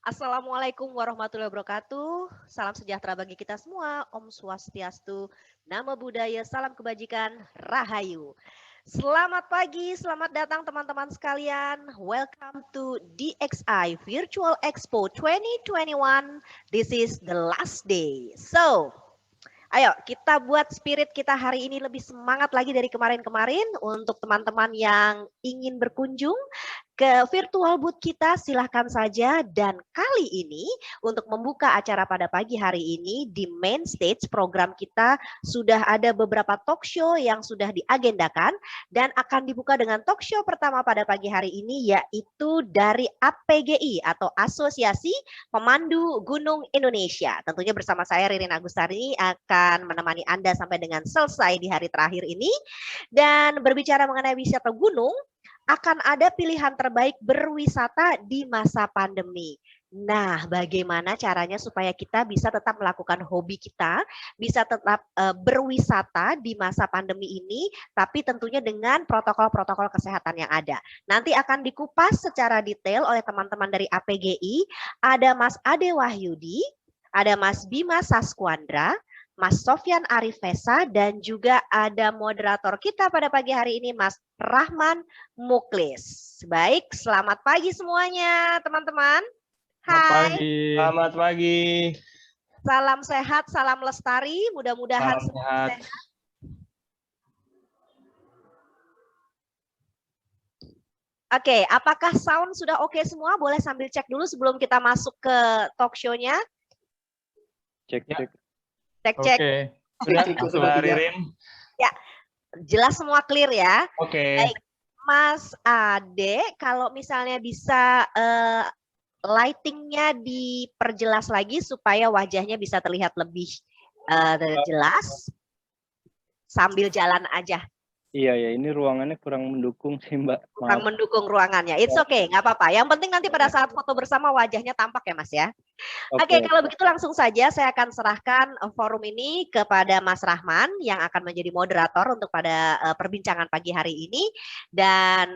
Assalamualaikum warahmatullahi wabarakatuh. Salam sejahtera bagi kita semua. Om Swastiastu, Namo Buddhaya, salam kebajikan, Rahayu. Selamat pagi, selamat datang teman-teman sekalian. Welcome to DXI Virtual Expo 2021. This is the last day. So, ayo kita buat spirit kita hari ini lebih semangat lagi dari kemarin-kemarin. Untuk teman-teman yang ingin berkunjung ke virtual booth kita, silahkan saja. Dan kali ini untuk membuka acara pada pagi hari ini di main stage program kita sudah ada beberapa talk show yang sudah diagendakan dan akan dibuka dengan talk show pertama pada pagi hari ini, yaitu dari APGI atau Asosiasi Pemandu Gunung Indonesia. Tentunya bersama saya Ririn Agustari akan menemani Anda sampai dengan selesai di hari terakhir ini. Dan berbicara mengenai wisata gunung, akan ada pilihan terbaik berwisata di masa pandemi. Nah, bagaimana caranya supaya kita bisa tetap melakukan hobi kita, bisa tetap berwisata di masa pandemi ini, tapi tentunya dengan protokol-protokol kesehatan yang ada. Nanti akan dikupas secara detail oleh teman-teman dari APGI. Ada Mas Ade Wahyudi, ada Mas Bima Saskuandra, Mas Sofyan Arifesa, dan juga ada moderator kita pada pagi hari ini, Mas Rahman Muklis. Baik, selamat pagi semuanya teman-teman. Selamat Hai. pagi. Selamat pagi. Salam sehat, salam lestari, mudah-mudahan Salam sehat. Oke, apakah sound sudah oke semua? Boleh sambil cek dulu sebelum kita masuk ke talk show-nya. Cek. Cek. Sudah Ririn. Ya, jelas semua clear ya. Oke. Baik, Mas Ade, kalau misalnya bisa lightingnya diperjelas lagi supaya wajahnya bisa terlihat lebih jelas sambil jalan aja. Iya ya, ini ruangannya kurang mendukung sih Mbak. Maaf. Kurang mendukung ruangannya. It's okay, nggak apa-apa. Yang penting nanti pada saat foto bersama wajahnya tampak ya Mas ya. Oke, kalau begitu langsung saja saya akan serahkan forum ini kepada Mas Rahman yang akan menjadi moderator untuk pada perbincangan pagi hari ini. Dan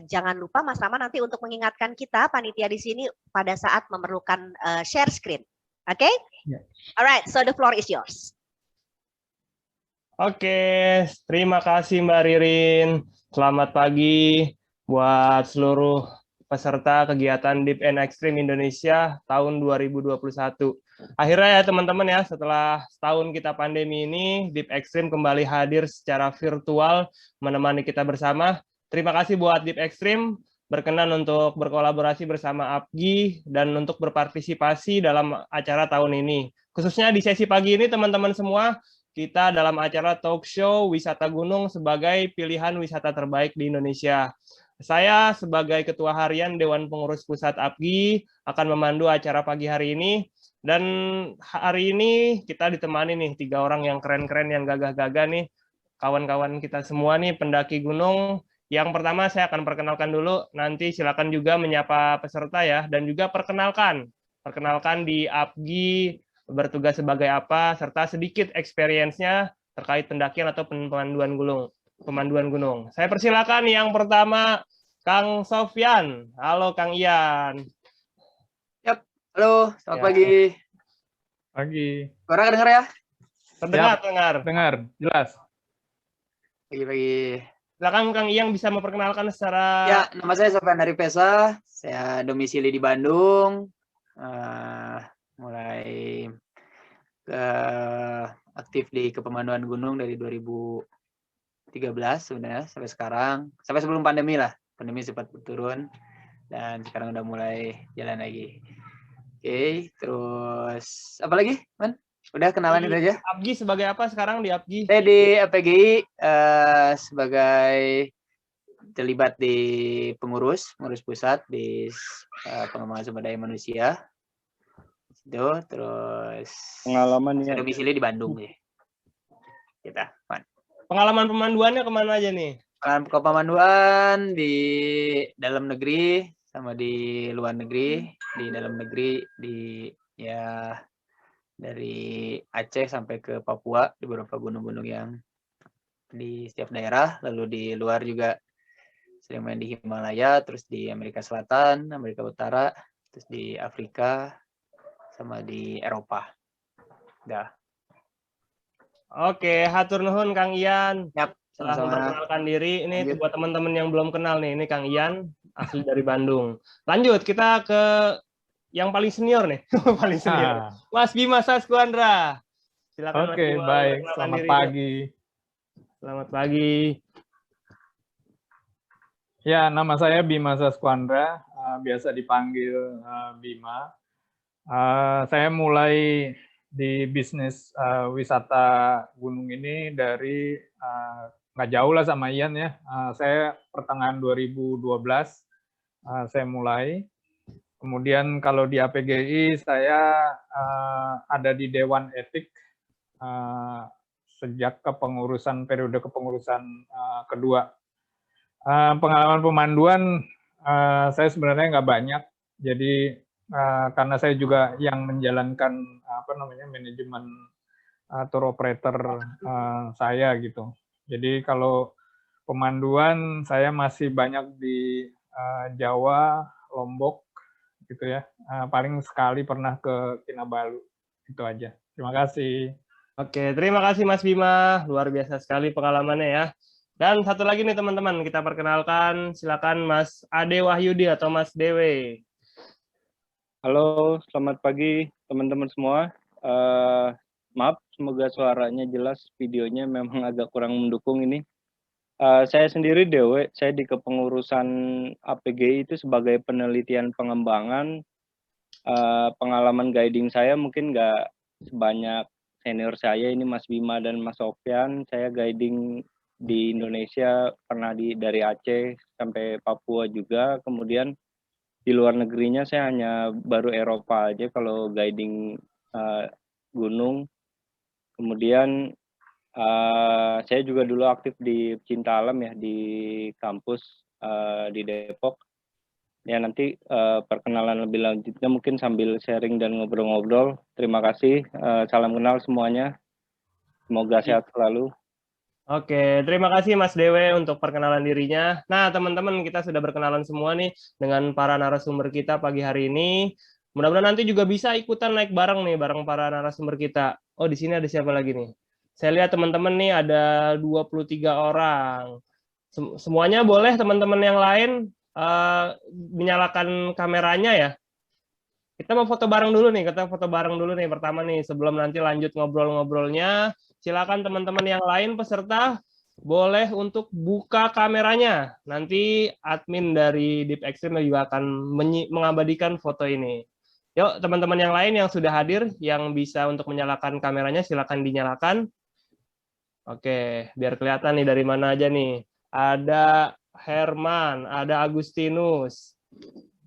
jangan lupa Mas Rahman nanti untuk mengingatkan kita panitia di sini pada saat memerlukan share screen. Oke? Yeah. Alright, so the floor is yours. Oke, terima kasih Mbak Ririn. Selamat pagi buat seluruh peserta kegiatan Deep and Extreme Indonesia tahun 2021. Akhirnya ya teman-teman ya, setelah setahun kita pandemi ini, Deep Extreme kembali hadir secara virtual menemani kita bersama. Terima kasih buat Deep Extreme berkenan untuk berkolaborasi bersama APGI dan untuk berpartisipasi dalam acara tahun ini. Khususnya di sesi pagi ini teman-teman semua, kita dalam acara talk show wisata gunung sebagai pilihan wisata terbaik di Indonesia. Saya sebagai Ketua Harian Dewan Pengurus Pusat APGI akan memandu acara pagi hari ini. Dan hari ini kita ditemani nih 3 orang yang keren-keren, yang gagah-gagah nih. Kawan-kawan kita semua nih pendaki gunung. Yang pertama saya akan perkenalkan dulu, nanti silakan juga menyapa peserta ya. Dan juga perkenalkan di APGI, bertugas sebagai apa, serta sedikit experience-nya terkait pendakian atau pemanduan gunung. Saya persilakan yang pertama, Kang Sofyan. Halo Kang Ian. Yap, halo, selamat pagi. Pagi. Suara kedengar ya? Dengar, jelas. Pagi-pagi. Silakan Kang Ian bisa memperkenalkan secara... Ya, nama saya Sofyan Arifesa, saya domisili di Bandung. Mulai aktif di kepemanduan gunung dari 2013 sebenarnya sampai sekarang, sampai sebelum pandemi lah. Pandemi sempat turun dan sekarang udah mulai jalan lagi. Oke, terus apa lagi, Man? Udah kenalan itu aja. APGI sebagai apa sekarang di APGI? Saya di APGI sebagai terlibat di pengurus pusat di pengembangan sumber daya manusia. Itu terus pengalaman ya. Domisili di Bandung ya. Kita, Man. Pengalaman pemanduannya kemana aja nih? Pengalaman pemanduan di dalam negeri sama di luar negeri. Di dalam negeri ya dari Aceh sampai ke Papua, di beberapa gunung-gunung yang di setiap daerah. Lalu di luar juga sering main di Himalaya, terus di Amerika Selatan, Amerika Utara, terus di Afrika, sama di Eropa. Dah. Oke, hatur nuhun Kang Ian. Yap, Setelah sama-sama. memperkenalkan diri, ini Lanjut. buat teman-teman yang belum kenal nih, ini Kang Ian, asli dari Bandung. Lanjut, kita ke yang paling senior nih, paling senior. Mas Bima Saskuandra. Silakan Mas Oke, Bima baik. memperkenalkan Selamat diri. pagi. Selamat pagi. Ya, nama saya Bima Saskuandra, biasa dipanggil Bima. Saya mulai di bisnis wisata gunung ini dari nggak jauh lah sama Ian ya. Saya pertengahan 2012 saya mulai. Kemudian kalau di APGI saya ada di Dewan Etik sejak periode kepengurusan kedua. Pengalaman pemanduan saya sebenarnya nggak banyak, jadi karena saya juga yang menjalankan manajemen tour operator saya gitu. Jadi kalau pemanduan saya masih banyak di Jawa, Lombok gitu ya. Paling sekali pernah ke Kinabalu, itu aja. Terima kasih. Oke, terima kasih Mas Bima. Luar biasa sekali pengalamannya ya. Dan satu lagi nih teman-teman, kita perkenalkan, silakan Mas Ade Wahyudi atau Mas Dewe. Halo, selamat pagi teman-teman semua. Maaf, semoga suaranya jelas, videonya memang agak kurang mendukung ini. Saya sendiri Dewe, saya di kepengurusan APGI itu sebagai penelitian pengembangan. Pengalaman guiding saya mungkin nggak sebanyak senior saya, ini Mas Bima dan Mas Sofyan. Saya guiding di Indonesia, pernah dari Aceh sampai Papua juga. Kemudian di luar negerinya saya hanya baru Eropa aja kalau guiding gunung. Kemudian saya juga dulu aktif di Cinta Alam ya, di kampus di Depok. Ya nanti perkenalan lebih lanjutnya mungkin sambil sharing dan ngobrol-ngobrol. Terima kasih, salam kenal semuanya. Semoga sehat selalu. Oke, terima kasih Mas Dewe untuk perkenalan dirinya. Nah, teman-teman, kita sudah berkenalan semua nih dengan para narasumber kita pagi hari ini. Mudah-mudahan nanti juga bisa ikutan naik bareng nih, bareng para narasumber kita. Oh, di sini ada siapa lagi nih? Saya lihat teman-teman nih ada 23 orang. Semuanya boleh teman-teman yang lain menyalakan kameranya ya. Kita mau foto bareng dulu nih, pertama nih sebelum nanti lanjut ngobrol-ngobrolnya. Silakan teman-teman yang lain peserta boleh untuk buka kameranya. Nanti admin dari Deep Extreme juga akan mengabadikan foto ini. Yuk teman-teman yang lain yang sudah hadir yang bisa untuk menyalakan kameranya silakan dinyalakan. Oke, biar kelihatan nih dari mana aja nih. Ada Herman, ada Agustinus,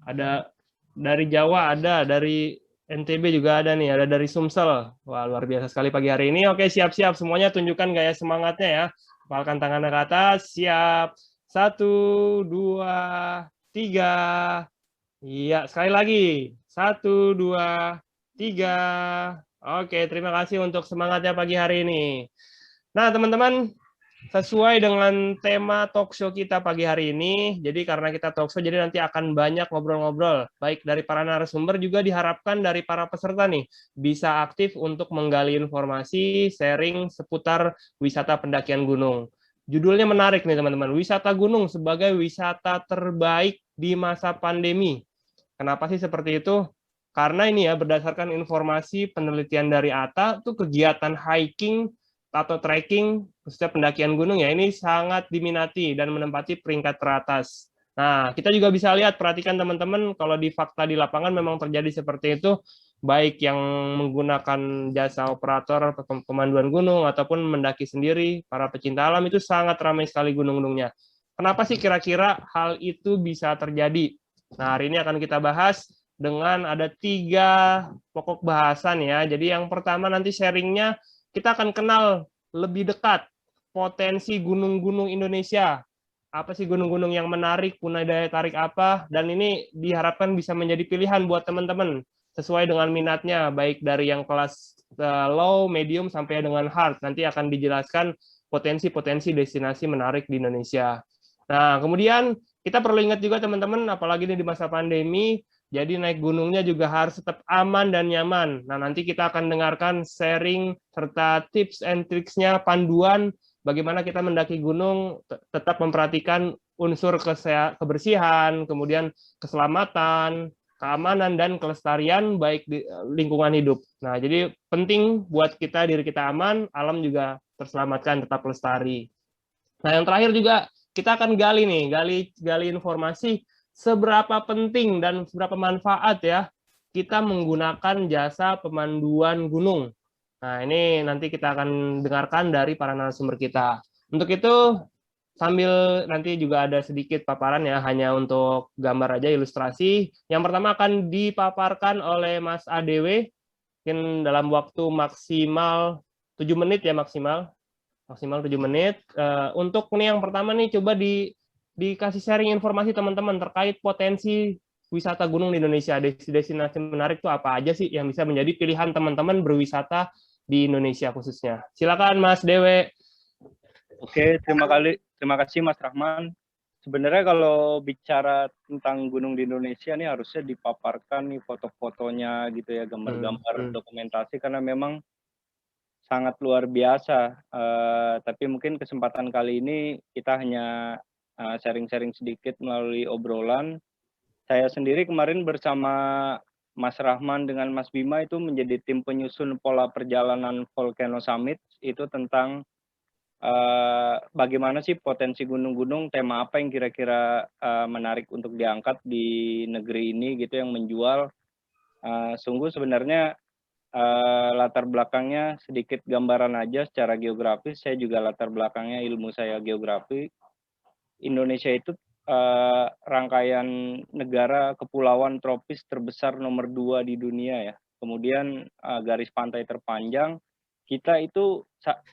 ada dari Jawa, ada dari NTB juga ada nih, ada dari Sumsel. Wah, luar biasa sekali pagi hari ini. Oke, siap-siap. Semuanya tunjukkan gaya semangatnya ya. Kepalkan tangannya ke atas. Siap. 1, 2, 3. Iya, sekali lagi. 1, 2, 3. Oke, terima kasih untuk semangatnya pagi hari ini. Nah, teman-teman, sesuai dengan tema talk show kita pagi hari ini, jadi karena kita talk show, jadi nanti akan banyak ngobrol-ngobrol, baik dari para narasumber, juga diharapkan dari para peserta nih, bisa aktif untuk menggali informasi, sharing seputar wisata pendakian gunung. Judulnya menarik nih teman-teman, wisata gunung sebagai wisata terbaik di masa pandemi. Kenapa sih seperti itu? Karena ini ya, berdasarkan informasi penelitian dari ATA, tuh kegiatan hiking atau trekking, khususnya pendakian gunung ya, ini sangat diminati dan menempati peringkat teratas. Nah, kita juga bisa lihat, perhatikan teman-teman, kalau di fakta di lapangan memang terjadi seperti itu, baik yang menggunakan jasa operator pemanduan gunung, ataupun mendaki sendiri, para pecinta alam, itu sangat ramai sekali gunung-gunungnya. Kenapa sih kira-kira hal itu bisa terjadi? Nah, hari ini akan kita bahas dengan ada 3 pokok bahasan ya. Jadi yang pertama nanti sharingnya, kita akan kenal lebih dekat potensi gunung-gunung Indonesia. Apa sih gunung-gunung yang menarik, punya daya tarik apa, dan ini diharapkan bisa menjadi pilihan buat teman-teman sesuai dengan minatnya, baik dari yang kelas low, medium, sampai dengan hard. Nanti akan dijelaskan potensi-potensi destinasi menarik di Indonesia. Nah, kemudian kita perlu ingat juga teman-teman, apalagi ini di masa pandemi, Jadi naik gunungnya juga harus tetap aman dan nyaman. Nah, nanti kita akan dengarkan sharing serta tips and tricksnya, panduan bagaimana kita mendaki gunung tetap memperhatikan unsur kebersihan, kemudian keselamatan, keamanan, dan kelestarian baik di lingkungan hidup. Nah, jadi penting buat kita, diri kita aman, alam juga terselamatkan, tetap lestari. Nah, yang terakhir juga kita akan gali informasi seberapa penting dan seberapa manfaat ya kita menggunakan jasa pemanduan gunung. Nah, ini nanti kita akan dengarkan dari para narasumber kita. Untuk itu, sambil nanti juga ada sedikit paparan ya, hanya untuk gambar aja, ilustrasi. Yang pertama akan dipaparkan oleh Mas ADW, mungkin dalam waktu maksimal 7 menit ya, maksimal 7 menit. Untuk ini yang pertama nih, coba dikasih sharing informasi teman-teman terkait potensi wisata gunung di Indonesia. Destinasi menarik itu apa aja sih yang bisa menjadi pilihan teman-teman berwisata di Indonesia khususnya. Silakan Mas Dewe. Oke, terima kasih Mas Rahman. Sebenarnya kalau bicara tentang gunung di Indonesia nih harusnya dipaparkan nih foto-fotonya gitu ya, gambar-gambar dokumentasi, karena memang sangat luar biasa. Tapi mungkin kesempatan kali ini kita hanya sharing-sharing sedikit melalui obrolan. Saya sendiri kemarin bersama Mas Rahman dengan Mas Bima itu menjadi tim penyusun pola perjalanan Volcano Summit, itu tentang bagaimana sih potensi gunung-gunung, tema apa yang kira-kira menarik untuk diangkat di negeri ini gitu, yang menjual. Sungguh sebenarnya latar belakangnya sedikit gambaran aja secara geografis. Saya juga latar belakangnya ilmu saya geografi. Indonesia itu rangkaian negara kepulauan tropis terbesar nomor 2 di dunia ya. Kemudian garis pantai terpanjang. Kita itu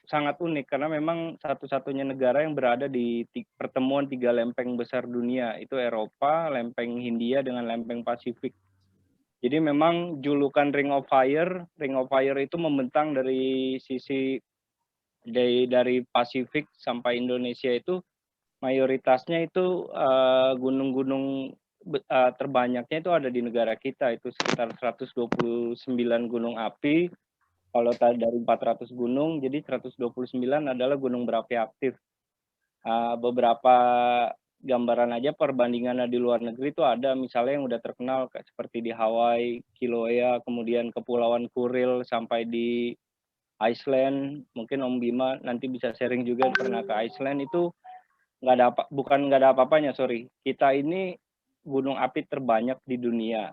sangat unik karena memang satu-satunya negara yang berada di pertemuan 3 lempeng besar dunia. Itu Eropa, lempeng Hindia, dengan lempeng Pasifik. Jadi memang julukan Ring of Fire itu membentang dari sisi dari Pasifik sampai Indonesia, itu mayoritasnya itu gunung-gunung terbanyaknya itu ada di negara kita, itu sekitar 129 gunung api. Kalau dari 400 gunung, jadi 129 adalah gunung berapi aktif. Beberapa gambaran aja perbandingannya di luar negeri itu ada, misalnya yang udah terkenal seperti di Hawaii, Kilauea, kemudian Kepulauan Kuril sampai di Iceland. Mungkin Om Bima nanti bisa sharing juga pernah ke Iceland. Itu bukan nggak ada apa-apanya, sorry. Kita ini gunung api terbanyak di dunia.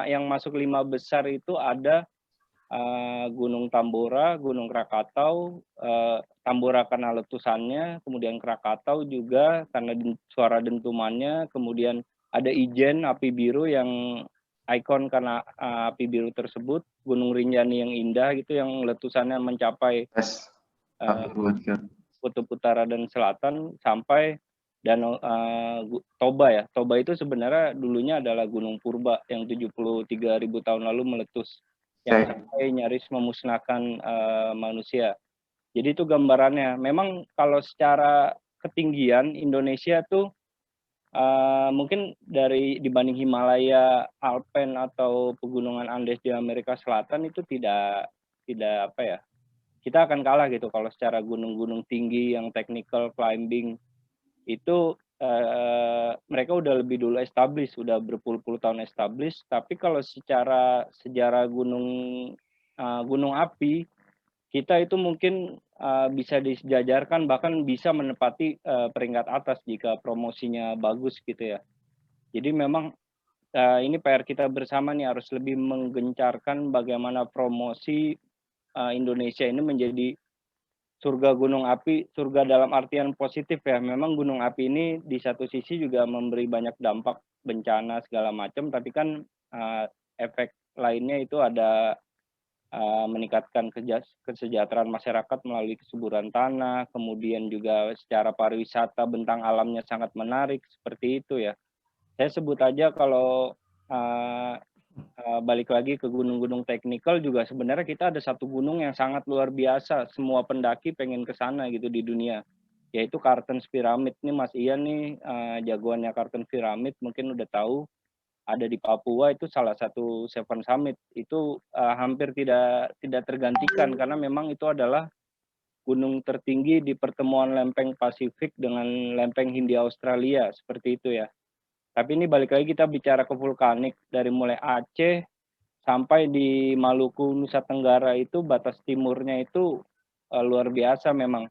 Yang masuk 5 besar itu ada Gunung Tambora, Gunung Krakatau, Tambora karena letusannya, kemudian Krakatau juga karena suara dentumannya, kemudian ada Ijen, api biru yang ikon karena api biru tersebut, Gunung Rinjani yang indah gitu, yang letusannya mencapai kutub utara dan selatan, sampai Danau Toba ya. Toba itu sebenarnya dulunya adalah Gunung Purba yang 73.000 tahun lalu meletus, yang sampai nyaris memusnahkan manusia. Jadi itu gambarannya. Memang kalau secara ketinggian Indonesia tuh mungkin dibanding Himalaya, Alpen atau pegunungan Andes di Amerika Selatan itu tidak apa ya, kita akan kalah gitu kalau secara gunung-gunung tinggi yang technical climbing itu. Mereka udah lebih dulu established, udah berpuluh-puluh tahun established. Tapi kalau secara sejarah gunung api, kita itu mungkin bisa disejajarkan, bahkan bisa menempati peringkat atas jika promosinya bagus gitu ya. Jadi memang ini PR kita bersama nih, harus lebih menggencarkan bagaimana promosi Indonesia ini menjadi surga gunung api, surga dalam artian positif ya. Memang gunung api ini di satu sisi juga memberi banyak dampak bencana segala macam, tapi kan efek lainnya itu ada meningkatkan kesejahteraan masyarakat melalui kesuburan tanah, kemudian juga secara pariwisata bentang alamnya sangat menarik, seperti itu ya. Saya sebut aja kalau balik lagi ke gunung-gunung teknikal juga, sebenarnya kita ada satu gunung yang sangat luar biasa, semua pendaki pengen ke sana gitu di dunia, yaitu Cartens Pyramid. Ini Mas Ian nih jagoannya Cartens Pyramid, mungkin udah tahu. ada di Papua itu salah satu Seven Summit itu hampir tidak tergantikan karena memang itu adalah gunung tertinggi di pertemuan lempeng Pasifik dengan lempeng Hindia Australia seperti itu ya. Tapi ini balik lagi kita bicara ke vulkanik dari mulai Aceh sampai di Maluku Nusa Tenggara itu batas timurnya itu luar biasa memang.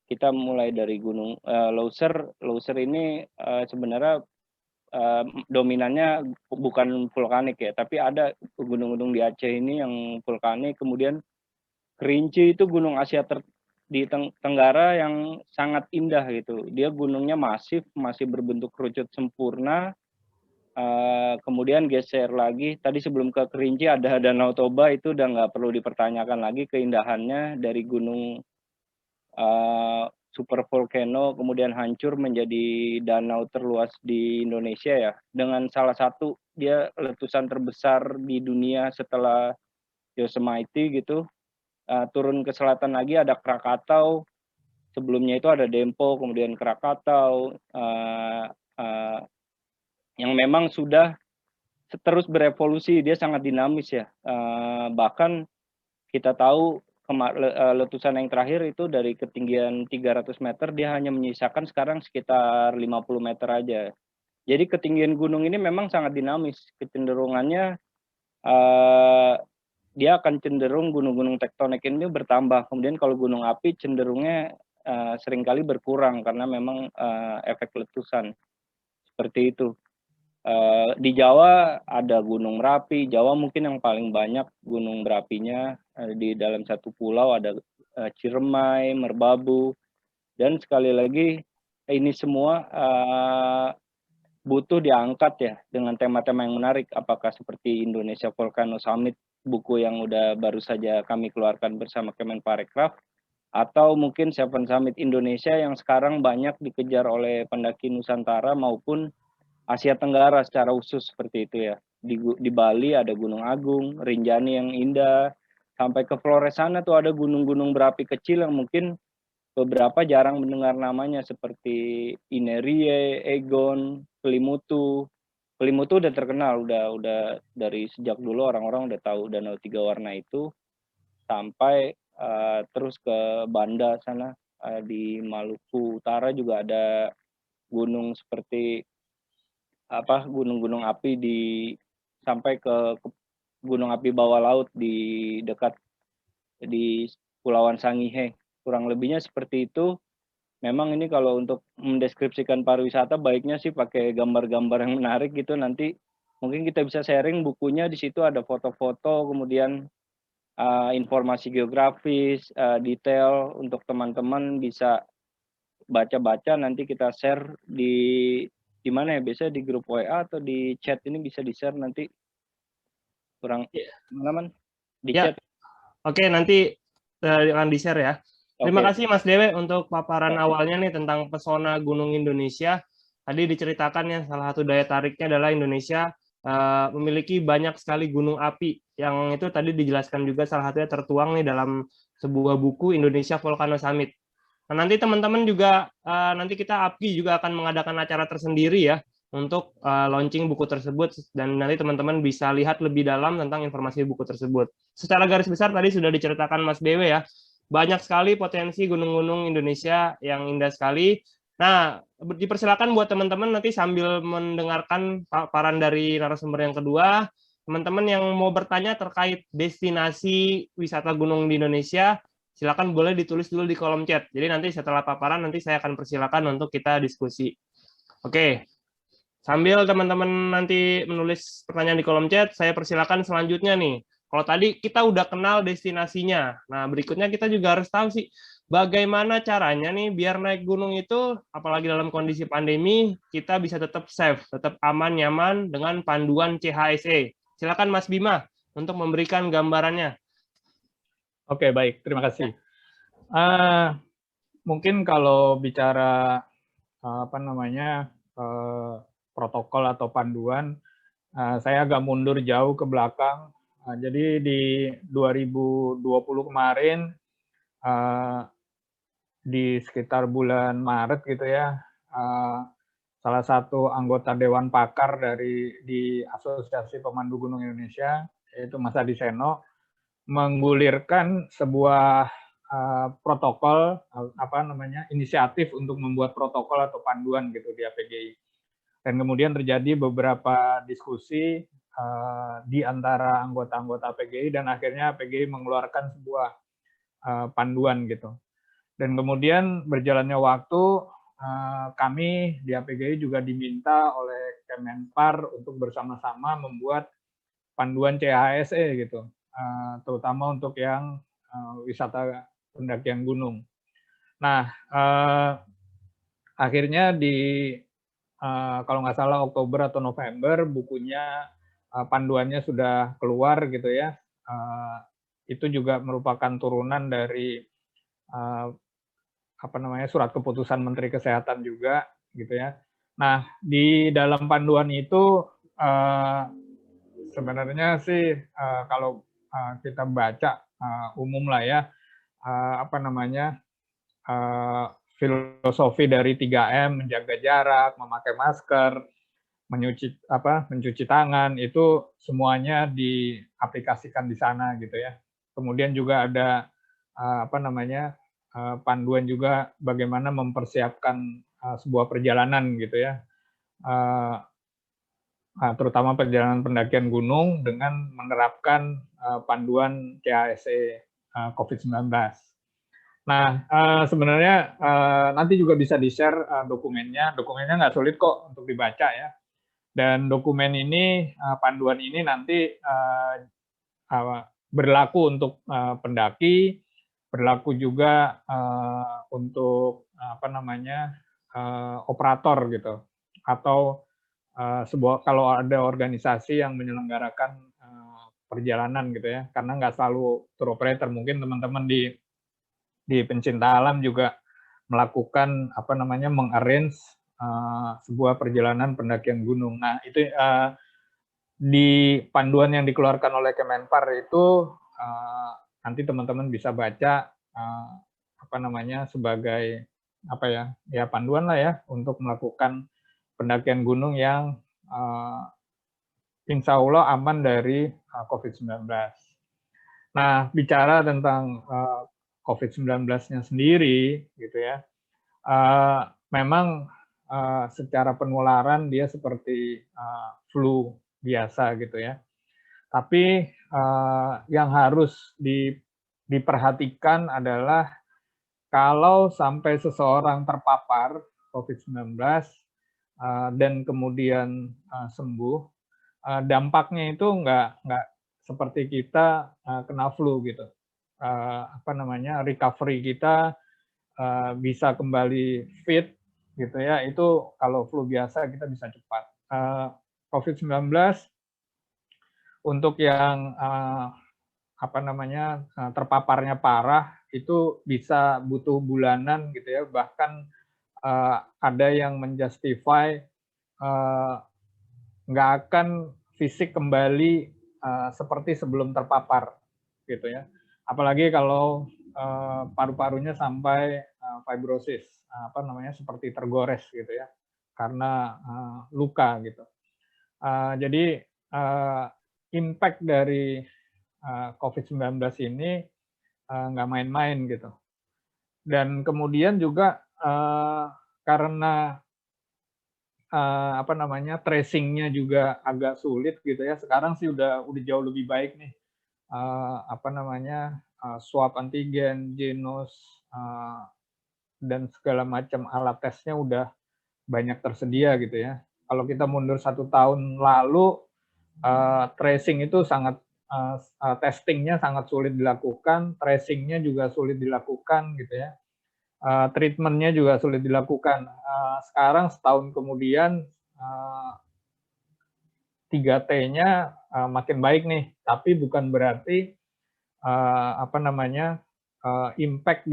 Kita mulai dari Gunung Leuser. Leuser ini sebenarnya dominannya bukan vulkanik ya, tapi ada gunung-gunung di Aceh ini yang vulkanik. Kemudian Kerinci itu gunung Asia di Tenggara yang sangat indah gitu. Dia gunungnya masif, masih berbentuk kerucut sempurna. Kemudian geser lagi, tadi sebelum ke Kerinci ada Danau Toba, itu udah nggak perlu dipertanyakan lagi keindahannya dari gunung super volcano kemudian hancur menjadi danau terluas di Indonesia ya, dengan salah satu dia letusan terbesar di dunia setelah Yosemite gitu. Turun ke selatan lagi ada Krakatau, sebelumnya itu ada Dempo, kemudian Krakatau, yang memang sudah terus berevolusi, dia sangat dinamis ya. Bahkan kita tahu letusan yang terakhir itu dari ketinggian 300 meter dia hanya menyisakan sekarang sekitar 50 meter aja. Jadi ketinggian gunung ini memang sangat dinamis. Kecenderungannya dia akan cenderung gunung-gunung tektonik ini bertambah. Kemudian kalau gunung api cenderungnya seringkali berkurang karena memang efek letusan. Seperti itu. Di Jawa ada Gunung Merapi. Jawa mungkin yang paling banyak gunung berapinya. Di dalam satu pulau ada Ciremai, Merbabu, dan sekali lagi ini semua butuh diangkat ya dengan tema-tema yang menarik. Apakah seperti Indonesia Volcano Summit, buku yang udah baru saja kami keluarkan bersama Kemenparekraf, atau mungkin Seven Summit Indonesia yang sekarang banyak dikejar oleh pendaki Nusantara maupun Asia Tenggara secara khusus seperti itu ya. Di Bali ada Gunung Agung, Rinjani yang indah, sampai ke Flores sana tuh ada gunung-gunung berapi kecil yang mungkin beberapa jarang mendengar namanya seperti Inerie, Egon, Kelimutu. Kelimutu udah terkenal, udah dari sejak dulu orang-orang udah tahu Danau Tiga Warna itu, sampai terus ke Banda sana di Maluku Utara juga ada gunung seperti gunung-gunung api sampai ke gunung api bawah laut di dekat di Pulauan Sangihe. Kurang lebihnya seperti itu. Memang ini kalau untuk mendeskripsikan pariwisata baiknya sih pakai gambar-gambar yang menarik gitu. Nanti mungkin kita bisa sharing bukunya, di situ ada foto-foto, kemudian informasi geografis, detail untuk teman-teman bisa baca-baca. Nanti kita share di mana ya, biasanya di grup WA atau di chat ini bisa di-share nanti. Kurang teman-teman di chat. Oke, nanti akan di-share ya. Terima kasih Mas Dewe untuk paparan awalnya nih tentang pesona Gunung Indonesia. Tadi diceritakan ya, salah satu daya tariknya adalah Indonesia memiliki banyak sekali gunung api, yang itu tadi dijelaskan juga salah satunya tertuang nih dalam sebuah buku Indonesia Volcano Summit. Nah, nanti teman-teman juga nanti kita APGI juga akan mengadakan acara tersendiri ya untuk launching buku tersebut, dan nanti teman-teman bisa lihat lebih dalam tentang informasi buku tersebut. Secara garis besar tadi sudah diceritakan Mas Dewe ya, banyak sekali potensi gunung-gunung Indonesia yang indah sekali. Nah, dipersilakan buat teman-teman nanti sambil mendengarkan paparan dari narasumber yang kedua, teman-teman yang mau bertanya terkait destinasi wisata gunung di Indonesia, silakan boleh ditulis dulu di kolom chat. Jadi nanti setelah paparan nanti saya akan persilakan untuk kita diskusi. Oke. Sambil teman-teman nanti menulis pertanyaan di kolom chat, saya persilakan selanjutnya nih. Kalau tadi kita udah kenal destinasinya, nah berikutnya kita juga harus tahu sih bagaimana caranya nih biar naik gunung itu, apalagi dalam kondisi pandemi, kita bisa tetap safe, tetap aman, nyaman dengan panduan CHSE. Silakan Mas Bima untuk memberikan gambarannya. Oke, baik. Terima kasih. Mungkin kalau bicara protokol atau panduan, saya agak mundur jauh ke belakang. Jadi di 2020 kemarin, di sekitar bulan Maret gitu ya, salah satu anggota Dewan Pakar di Asosiasi Pemandu Gunung Indonesia, yaitu Mas Adi Seno, menggulirkan sebuah protokol, inisiatif untuk membuat protokol atau panduan gitu di APGI. Dan kemudian terjadi beberapa diskusi di antara anggota-anggota APGI, dan akhirnya APGI mengeluarkan sebuah panduan gitu. Dan kemudian berjalannya waktu, kami di APGI juga diminta oleh Kemenpar untuk bersama-sama membuat panduan CHSE gitu, terutama untuk yang wisata pendakian gunung. Nah, akhirnya kalau nggak salah Oktober atau November, bukunya, panduannya sudah keluar gitu ya. Itu juga merupakan turunan dari surat keputusan Menteri Kesehatan juga gitu ya. Nah, di dalam panduan itu sebenarnya sih kalau kita baca umum lah ya, filosofi dari 3M, menjaga jarak, memakai masker, mencuci tangan, itu semuanya diaplikasikan di sana gitu ya. Kemudian juga ada panduan juga bagaimana mempersiapkan sebuah perjalanan gitu ya, terutama perjalanan pendakian gunung dengan menerapkan panduan CHSE COVID-19. Nah, sebenarnya nanti juga bisa di-share dokumennya. Dokumennya nggak sulit kok untuk dibaca ya. Dan dokumen ini, panduan ini nanti berlaku untuk pendaki, berlaku juga untuk operator gitu, atau kalau ada organisasi yang menyelenggarakan perjalanan gitu ya, karena nggak selalu tour operator, mungkin teman-teman di pencinta alam juga melakukan mengarrange sebuah perjalanan pendakian gunung. Nah, itu di panduan yang dikeluarkan oleh Kemenpar itu nanti teman-teman bisa baca sebagai panduan lah ya untuk melakukan pendakian gunung yang insya Allah aman dari COVID-19. Nah, bicara tentang COVID-19-nya sendiri, gitu ya, memang secara penularan dia seperti flu biasa gitu ya. Tapi yang harus diperhatikan adalah kalau sampai seseorang terpapar COVID-19 dan kemudian sembuh, dampaknya itu nggak seperti kita kena flu gitu. Recovery kita bisa kembali fit gitu ya, itu kalau flu biasa kita bisa cepat. COVID-19 untuk yang terpaparnya parah itu bisa butuh bulanan gitu ya, bahkan ada yang menjustify nggak akan fisik kembali seperti sebelum terpapar gitu ya. Apalagi kalau paru-parunya sampai fibrosis, seperti tergores gitu ya, karena luka gitu. Jadi impact dari COVID-19 ini nggak main-main gitu. Dan kemudian juga karena tracingnya juga agak sulit gitu ya. Sekarang sih udah jauh lebih baik nih. Swab antigen, Genos, dan segala macam alat tesnya udah banyak tersedia gitu ya. Kalau kita mundur 1 tahun lalu, tracing itu sangat testingnya sangat sulit dilakukan, tracingnya juga sulit dilakukan gitu ya. Treatmentnya juga sulit dilakukan. Sekarang setahun kemudian 3T-nya makin baik nih, tapi bukan berarti impact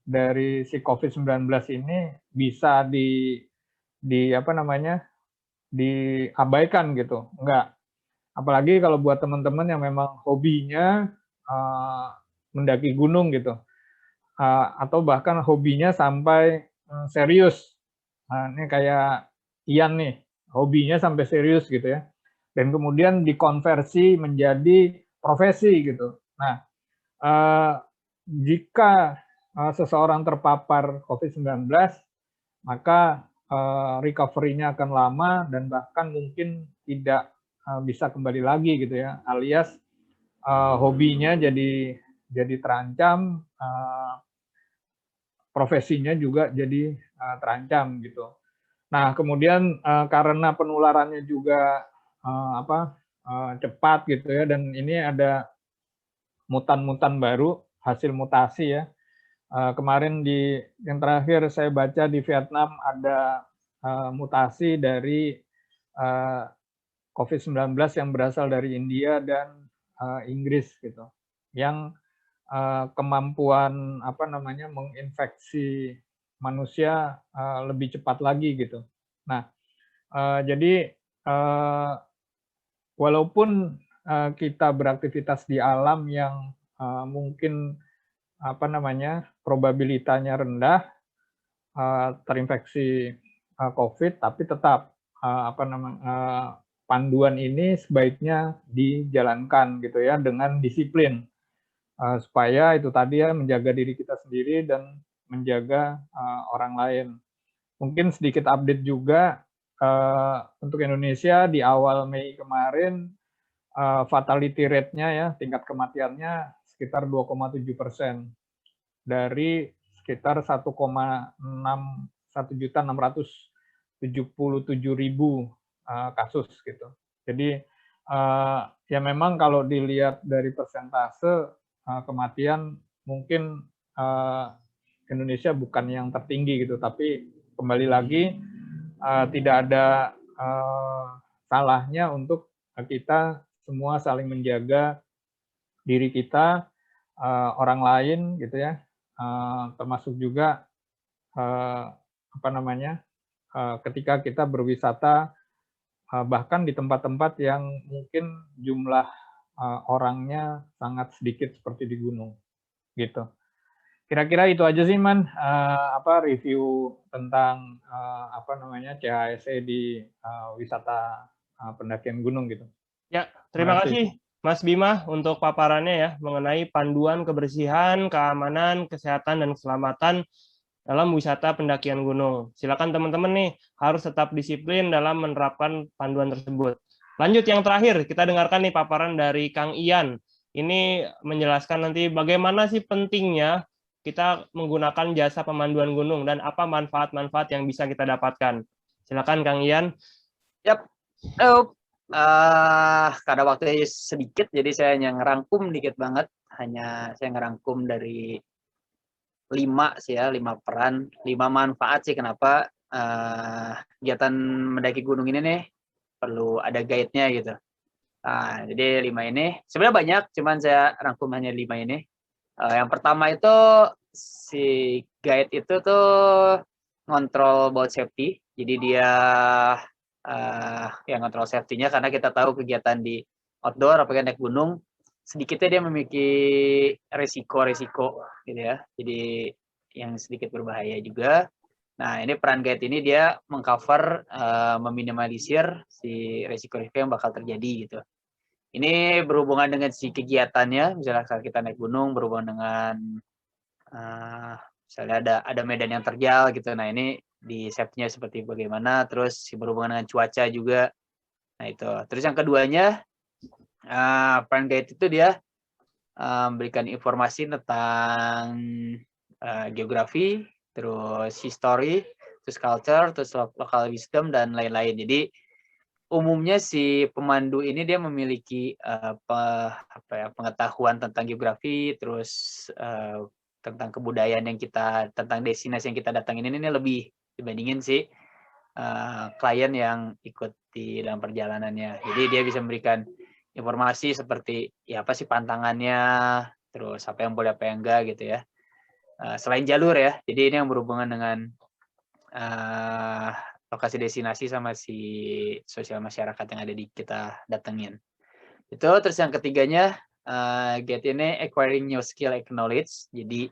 dari si COVID-19 ini bisa diabaikan gitu, enggak. Apalagi kalau buat teman-teman yang memang hobinya mendaki gunung gitu, atau bahkan hobinya sampai serius Ini kayak Ian nih, hobinya sampai serius gitu ya. Dan kemudian dikonversi menjadi profesi gitu. Nah, jika seseorang terpapar COVID-19, maka recovery-nya akan lama dan bahkan mungkin tidak bisa kembali lagi gitu ya, alias hobinya jadi terancam, profesinya juga jadi terancam gitu. Nah, kemudian karena penularannya juga cepat gitu ya, dan ini ada mutan-mutan baru hasil mutasi ya. Kemarin yang terakhir saya baca di Vietnam ada mutasi dari COVID-19 yang berasal dari India dan Inggris gitu, yang kemampuan menginfeksi manusia lebih cepat lagi gitu. Nah, jadi walaupun kita beraktivitas di alam yang mungkin probabilitasnya rendah terinfeksi COVID, tapi tetap panduan ini sebaiknya dijalankan gitu ya dengan disiplin supaya itu tadi ya menjaga diri kita sendiri dan menjaga orang lain. Mungkin sedikit update juga untuk Indonesia di awal Mei kemarin fatality rate-nya ya, tingkat kematiannya sekitar 2,7% dari sekitar 1.677.000 kasus gitu. Jadi ya memang kalau dilihat dari persentase kematian mungkin Indonesia bukan yang tertinggi gitu, tapi kembali lagi tidak ada salahnya untuk kita semua saling menjaga diri kita, orang lain gitu ya, termasuk juga ketika kita berwisata bahkan di tempat-tempat yang mungkin jumlah orangnya sangat sedikit seperti di gunung gitu. Kira-kira itu aja sih Man, review tentang CHSE di wisata pendakian gunung gitu. Ya, terima kasih Mas Bima untuk paparannya ya mengenai panduan kebersihan, keamanan, kesehatan, dan keselamatan dalam wisata pendakian gunung. Silakan teman-teman nih harus tetap disiplin dalam menerapkan panduan tersebut. Lanjut yang terakhir, kita dengarkan nih paparan dari Kang Ian. Ini menjelaskan nanti bagaimana sih pentingnya kita menggunakan jasa pemanduan gunung dan apa manfaat-manfaat yang bisa kita dapatkan. Silakan Kang Ian. Yap. Karena waktunya sedikit, jadi saya hanya ngerangkum dikit banget. Saya ngerangkum dari 5 peran, 5 manfaat sih kenapa kegiatan mendaki gunung ini nih perlu ada guide-nya gitu. Nah, jadi 5 ini sebenarnya banyak, cuman saya rangkum hanya 5 ini. Yang pertama itu si guide itu tuh ngontrol boat safety, jadi dia yang ngontrol safety-nya karena kita tahu kegiatan di outdoor apalagi naik gunung sedikitnya dia memiliki resiko gitu ya, jadi yang sedikit berbahaya juga. Nah, ini peran guide ini dia mengcover, meminimalisir si resiko-resiko yang bakal terjadi gitu. Ini berhubungan dengan si kegiatannya, misalnya saat kita naik gunung berhubungan dengan misalnya ada medan yang terjal gitu. Nah, ini di safety-nya seperti bagaimana, terus berhubungan dengan cuaca juga. Nah, itu. Terus yang keduanya, peran guide itu dia memberikan informasi tentang geografi, terus history, terus culture, terus local wisdom, dan lain-lain. Jadi umumnya si pemandu ini dia memiliki pengetahuan tentang geografi, terus tentang kebudayaan tentang destinasi yang kita datangin ini lebih dibandingin si klien yang ikut di dalam perjalanannya. Jadi dia bisa memberikan informasi seperti ya apa sih pantangannya, terus apa yang boleh apa yang enggak gitu ya. Selain jalur ya, jadi ini yang berhubungan dengan lokasi destinasi sama si sosial masyarakat yang ada di kita datengin. Itu terus yang ketiganya guide ini acquiring new skill and knowledge. Jadi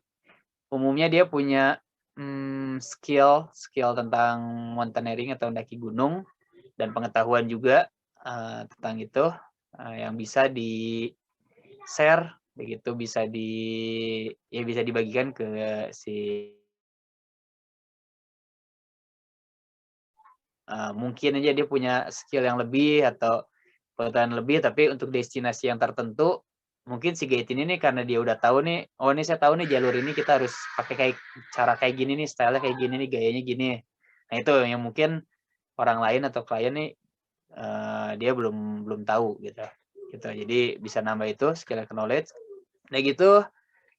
umumnya dia punya skill tentang mountaineering atau mendaki gunung dan pengetahuan juga tentang itu yang bisa di-share, begitu bisa bisa dibagikan ke mungkin aja dia punya skill yang lebih atau pengetahuan lebih, tapi untuk destinasi yang tertentu mungkin si guide ini nih karena dia udah tahu nih, oh ini saya tahu nih jalur ini kita harus pakai kayak cara kayak gini nih, style kayak gini nih, gayanya gini. Nah itu yang mungkin orang lain atau klien nih dia belum tahu gitu. Jadi bisa nambah itu skill knowledge. Nah gitu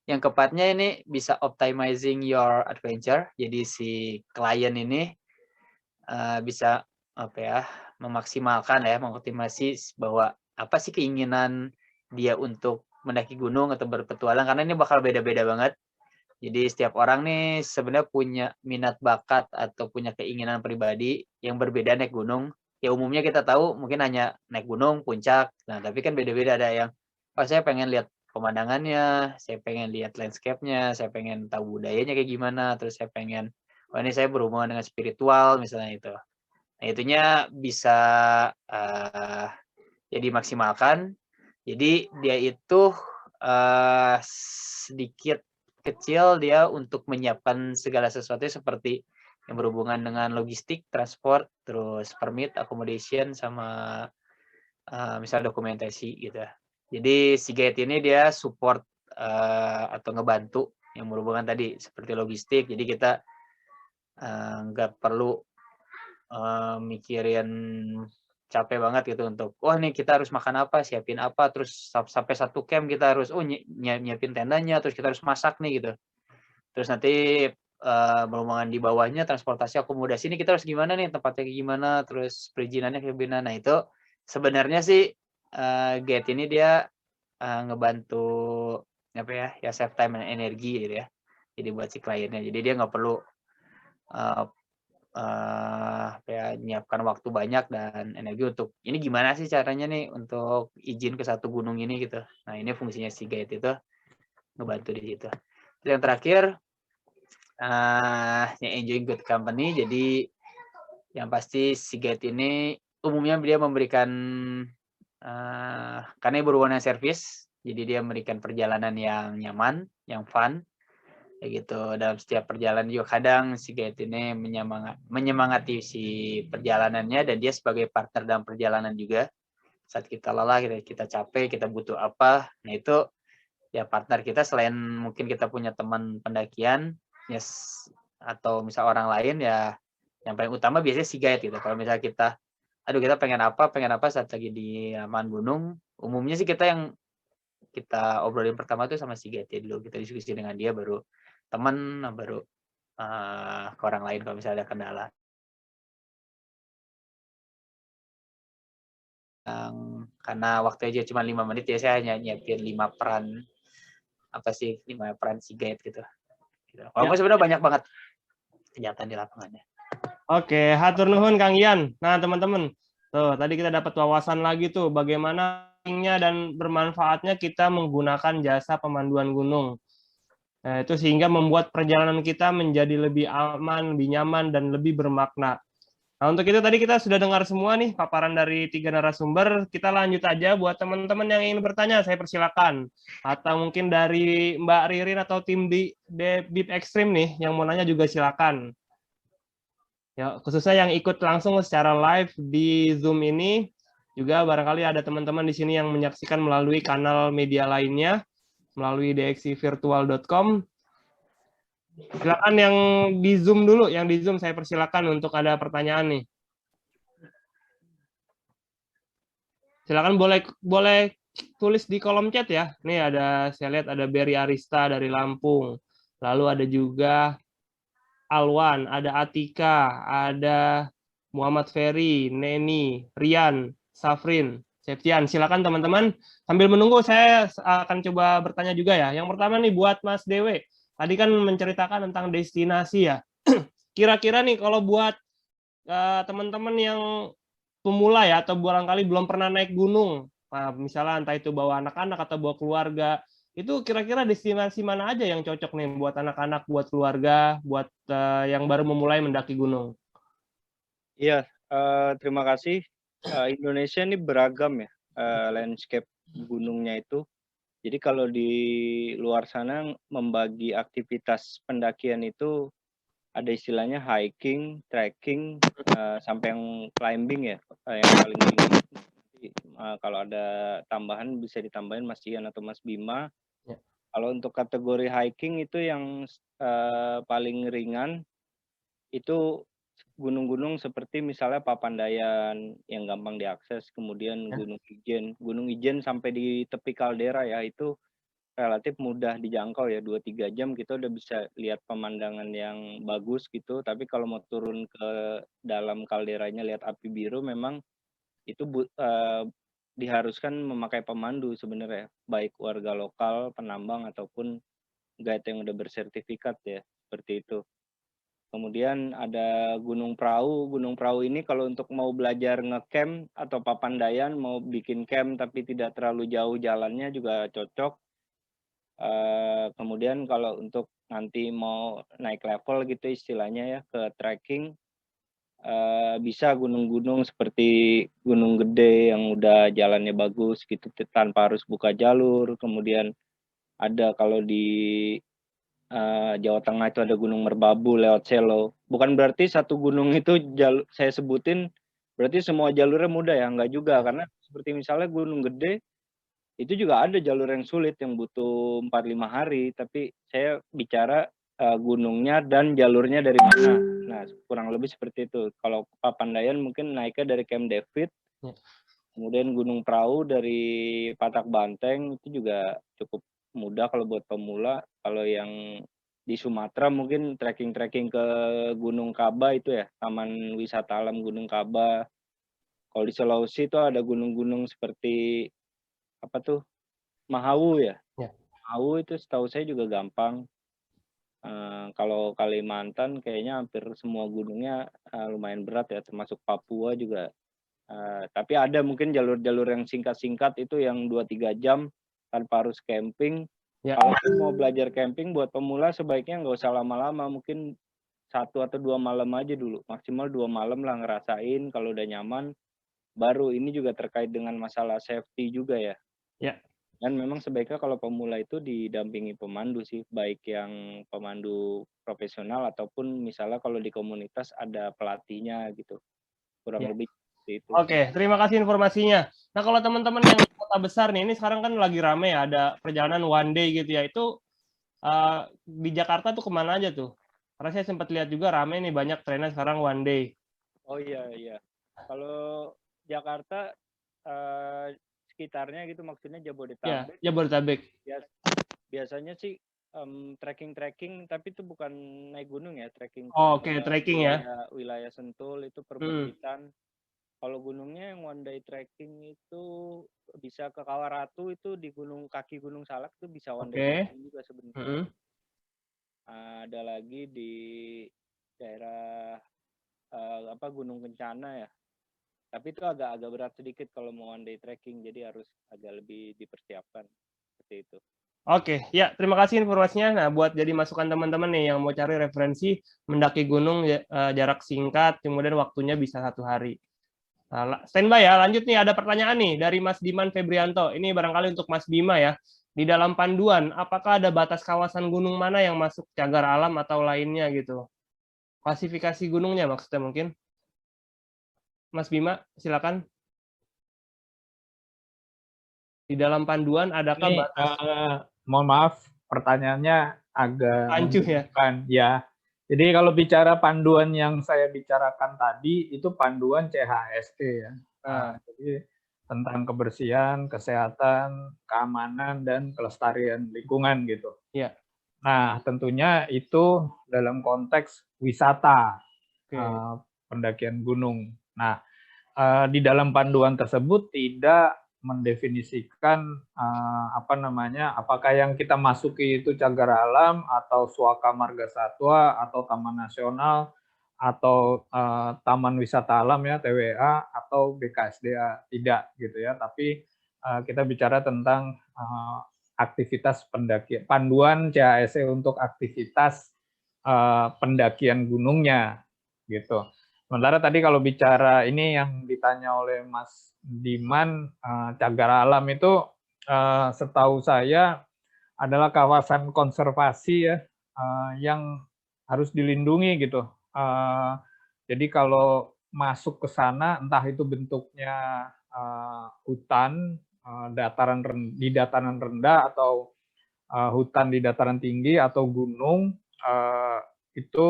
yang keempatnya ini bisa optimizing your adventure. Jadi si klien ini bisa mengoptimasi bahwa apa sih keinginan dia untuk mendaki gunung atau berpetualang, karena ini bakal beda-beda banget. Jadi setiap orang nih sebenarnya punya minat bakat atau punya keinginan pribadi yang berbeda naik gunung. Ya umumnya kita tahu mungkin hanya naik gunung, puncak. Nah tapi kan beda-beda, ada yang saya pengen lihat pemandangannya, saya pengen lihat landscape-nya, saya pengen tahu budayanya kayak gimana, terus saya pengen, ini saya berhubungan dengan spiritual misalnya itu. Nah itunya bisa dimaksimalkan. Jadi dia itu sedikit kecil dia untuk menyiapkan segala sesuatu seperti yang berhubungan dengan logistik, transport, terus permit, accommodation, sama misal dokumentasi gitu. Jadi si guide ini dia support atau ngebantu yang berhubungan tadi seperti logistik. Jadi kita nggak perlu mikirin capek banget gitu untuk nih kita harus makan apa, siapin apa, terus sampai satu camp kita harus nyiapin tendanya, terus kita harus masak nih gitu. Terus nanti berhubungan di bawahnya transportasi akomodasi ini kita harus gimana nih, tempatnya kayak gimana, terus perizinannya kayak gimana. Nah itu sebenarnya sih guide ini dia ngebantu save time and energi gitu ya. Jadi buat si kliennya. Jadi dia nggak perlu nyiapkan waktu banyak dan energi untuk ini gimana sih caranya nih untuk izin ke satu gunung ini gitu. Nah ini fungsinya si guide itu ngebantu di situ. Terus yang terakhir enjoying good company. Jadi yang pasti si guide ini umumnya dia memberikan karena berhubungan dengan service, jadi dia memberikan perjalanan yang nyaman, yang fun. Gitu. Dalam setiap perjalanan juga kadang si guide ini menyemangati si perjalanannya, dan dia sebagai partner dalam perjalanan juga. Saat kita lelah, kita capek, kita butuh apa, nah itu ya partner kita. Selain mungkin kita punya teman pendakian atau misal orang lain, ya yang paling utama biasanya si guide gitu. Kalau misalnya kita pengen apa saat lagi di aman gunung, umumnya sih kita obrolin pertama tuh sama si guide dulu, kita diskusi dengan dia, baru teman, baru ke orang lain kalau misalnya ada kendala. Karena waktu aja cuma 5 menit ya, saya hanya nyiapin 5 peran si guide gitu. Walaupun sebenarnya banyak banget kegiatan di lapangannya. Oke, hatur nuhun Kang Ian. Nah teman-teman, tuh tadi kita dapat wawasan lagi tuh bagaimana pentingnya dan bermanfaatnya kita menggunakan jasa pemanduan gunung. Nah, itu sehingga membuat perjalanan kita menjadi lebih aman, lebih nyaman, dan lebih bermakna. Nah, untuk itu tadi kita sudah dengar semua nih paparan dari 3 narasumber. Kita lanjut aja buat teman-teman yang ingin bertanya, saya persilakan. Atau mungkin dari Mbak Ririn atau tim di BIP Extreme nih yang mau nanya juga silakan. Ya, khususnya yang ikut langsung secara live di Zoom ini, juga barangkali ada teman-teman di sini yang menyaksikan melalui kanal media lainnya, melalui dxcvirtual.com. Silakan yang di Zoom dulu, yang di Zoom saya persilakan untuk ada pertanyaan nih. Silakan boleh tulis di kolom chat ya. Nih saya lihat ada Berry Arista dari Lampung. Lalu ada juga Alwan, ada Atika, ada Muhammad Ferry, Neni, Rian, Safrin, Septian. Silakan teman-teman. Sambil menunggu saya akan coba bertanya juga ya. Yang pertama nih buat Mas Dewe. Tadi kan menceritakan tentang destinasi ya. Kira-kira nih kalau buat teman-teman yang pemula ya, atau barangkali belum pernah naik gunung, nah, misalnya entah itu bawa anak-anak atau bawa keluarga, Itu kira-kira destinasi mana aja yang cocok nih buat anak-anak, buat keluarga, buat yang baru memulai mendaki gunung? Iya, terima kasih. Indonesia ini beragam ya, landscape gunungnya itu. Jadi kalau di luar sana membagi aktivitas pendakian itu ada istilahnya hiking, trekking, sampai yang climbing ya, yang paling tinggi. Kalau ada tambahan bisa ditambahin Mas Ian atau Mas Bima. Ya. Kalau untuk kategori hiking itu yang paling ringan itu gunung-gunung seperti misalnya Papandayan yang gampang diakses, kemudian Ya. Gunung Ijen sampai di tepi kaldera ya itu relatif mudah dijangkau ya 2-3 jam kita udah bisa lihat pemandangan yang bagus gitu. Tapi kalau mau turun ke dalam kalderanya lihat api biru memang itu diharuskan memakai pemandu sebenarnya, baik warga lokal, penambang ataupun guide yang udah bersertifikat ya, seperti itu. Kemudian ada Gunung Prau. Gunung Prau ini kalau untuk mau belajar ngecamp atau papandayan, mau bikin camp tapi tidak terlalu jauh jalannya juga cocok. Kemudian kalau untuk nanti mau naik level gitu istilahnya ya ke trekking, bisa gunung-gunung seperti Gunung Gede yang udah jalannya bagus gitu tanpa harus buka jalur. Kemudian ada kalau di Jawa Tengah itu ada Gunung Merbabu lewat Selo. Bukan berarti satu gunung itu saya sebutin berarti semua jalurnya mudah ya, enggak juga. Karena seperti misalnya Gunung Gede, itu juga ada jalur yang sulit yang butuh 4-5 hari, tapi saya bicara gunungnya dan jalurnya dari mana. Nah, kurang lebih seperti itu. Kalau Papandayan mungkin naiknya dari Camp David, kemudian Gunung Prau dari Patak Banteng, itu juga cukup mudah kalau buat pemula. Kalau yang di Sumatera mungkin trekking-trekking ke Gunung Kaba itu ya, Taman Wisata Alam Gunung Kaba. Kalau di Sulawesi itu ada gunung-gunung seperti apa tuh, Mahawu ya. Ya. Mahawu itu setahu saya juga gampang. Kalau Kalimantan kayaknya hampir semua gunungnya lumayan berat ya, termasuk Papua juga. Tapi ada mungkin jalur-jalur yang singkat-singkat itu yang 2-3 jam tanpa harus camping. Ya. Kalau mau belajar camping buat pemula sebaiknya nggak usah lama-lama, mungkin 1 atau 2 malam aja dulu, maksimal 2 malam lah ngerasain. Kalau udah nyaman, baru ini juga terkait dengan masalah safety juga ya. Ya. Dan memang sebaiknya kalau pemula itu didampingi pemandu sih, baik yang pemandu profesional ataupun misalnya kalau di komunitas ada pelatihnya gitu. Kurang lebih seperti itu. Oke, terima kasih informasinya. Nah, kalau teman-teman yang di kota besar nih, ini sekarang kan lagi rame ya, ada perjalanan one day gitu ya. Itu di Jakarta tuh kemana aja tuh? Karena saya sempat lihat juga rame nih, banyak trennya sekarang one day. Oh iya, iya. Kalau Jakarta sekitarnya gitu maksudnya Ya, Jabodetabek. Jabodetabek. Biasanya sih trekking, tapi itu bukan naik gunung ya, trekking ke Oh, oke, trekking ya. wilayah Sentul itu perbukitan. Kalau gunungnya yang one day trekking itu bisa ke Kawaratu, itu di kaki Gunung Salak itu bisa one day trekking juga sebenarnya. Ada lagi di daerah Gunung Kencana ya. Tapi itu agak berat sedikit kalau mau one day trekking, jadi harus agak lebih dipersiapkan seperti itu. Oke, ya terima kasih informasinya. Nah, buat jadi masukan teman-teman nih yang mau cari referensi mendaki gunung jarak singkat, kemudian waktunya bisa 1 hari. Nah, standby ya, lanjut nih ada pertanyaan nih dari Mas Diman Febrianto. Ini barangkali untuk Mas Bima ya. Di dalam panduan, apakah ada batas kawasan gunung mana yang masuk cagar alam atau lainnya gitu? Klasifikasi gunungnya maksudnya mungkin. Mas Bima, silakan. Di dalam panduan adakah Ini, batas? mohon maaf, pertanyaannya agak Rancu ya? Ya. Jadi kalau bicara panduan yang saya bicarakan tadi, itu panduan CHSE ya. Jadi tentang kebersihan, kesehatan, keamanan, dan kelestarian lingkungan gitu. Iya. Nah, tentunya itu dalam konteks wisata, pendakian gunung. Nah, di dalam panduan tersebut tidak mendefinisikan apakah yang kita masuki itu cagar alam atau suaka marga satwa atau taman nasional atau taman wisata alam ya TWA atau BKSDA, tidak gitu ya. Tapi kita bicara tentang aktivitas pendakian, panduan CHSE untuk aktivitas pendakian gunungnya gitu. Sementara tadi kalau bicara ini yang ditanya oleh Mas Diman, cagar alam itu setahu saya adalah kawasan konservasi ya, yang harus dilindungi gitu. Jadi kalau masuk ke sana, entah itu bentuknya hutan di dataran rendah atau hutan di dataran tinggi atau gunung, itu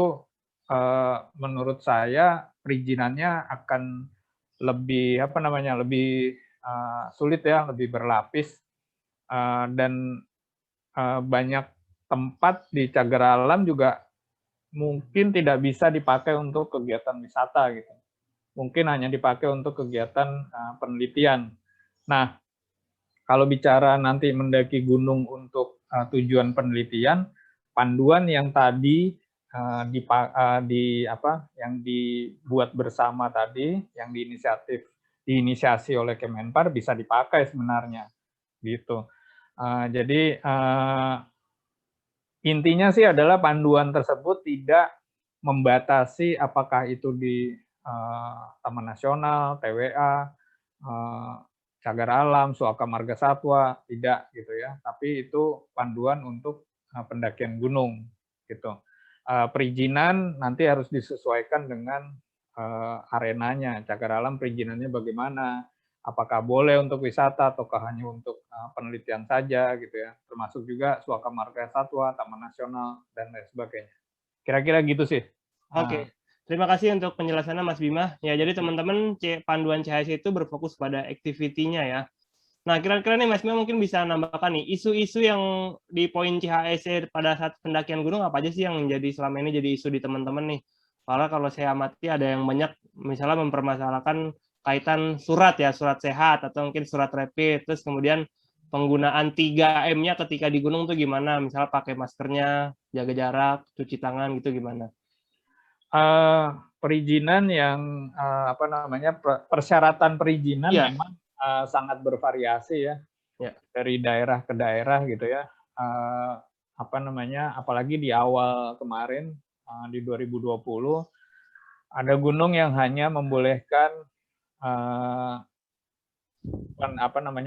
menurut saya perizinannya akan lebih lebih sulit ya, lebih berlapis, dan banyak tempat di cagar alam juga mungkin tidak bisa dipakai untuk kegiatan wisata gitu. Mungkin hanya dipakai untuk kegiatan penelitian. Nah, kalau bicara nanti mendaki gunung untuk tujuan penelitian, panduan yang tadi yang dibuat bersama tadi, yang diinisiasi oleh Kemenpar bisa dipakai sebenarnya, gitu. Jadi intinya sih adalah panduan tersebut tidak membatasi apakah itu di Taman Nasional, TWA, cagar alam, suaka marga satwa, tidak gitu ya. Tapi itu panduan untuk pendakian gunung gitu. Perizinan nanti harus disesuaikan dengan arenanya, cagar alam perizinannya bagaimana, apakah boleh untuk wisata ataukah hanya untuk penelitian saja gitu ya. Termasuk juga suaka marga satwa, taman nasional dan lain sebagainya. Kira-kira gitu sih. Oke. Terima kasih untuk penjelasannya Mas Bima. Ya, jadi teman-teman panduan CHSE itu berfokus pada activity-nya ya. Nah, kira-kira nih Mas Bima mungkin bisa nambahkan nih, isu-isu yang di poin CHSE pada saat pendakian gunung apa aja sih yang menjadi selama ini jadi isu di teman-teman nih? Karena kalau saya amati ada yang banyak misalnya mempermasalahkan kaitan surat ya, surat sehat atau mungkin surat rapid, terus kemudian penggunaan 3M-nya ketika di gunung tuh gimana? Misalnya pakai maskernya, jaga jarak, cuci tangan gitu gimana? Perizinan yang persyaratan perizinan Iya. memang sangat bervariasi ya, dari daerah ke daerah gitu ya. Apalagi di awal kemarin di 2020 ada gunung yang hanya membolehkan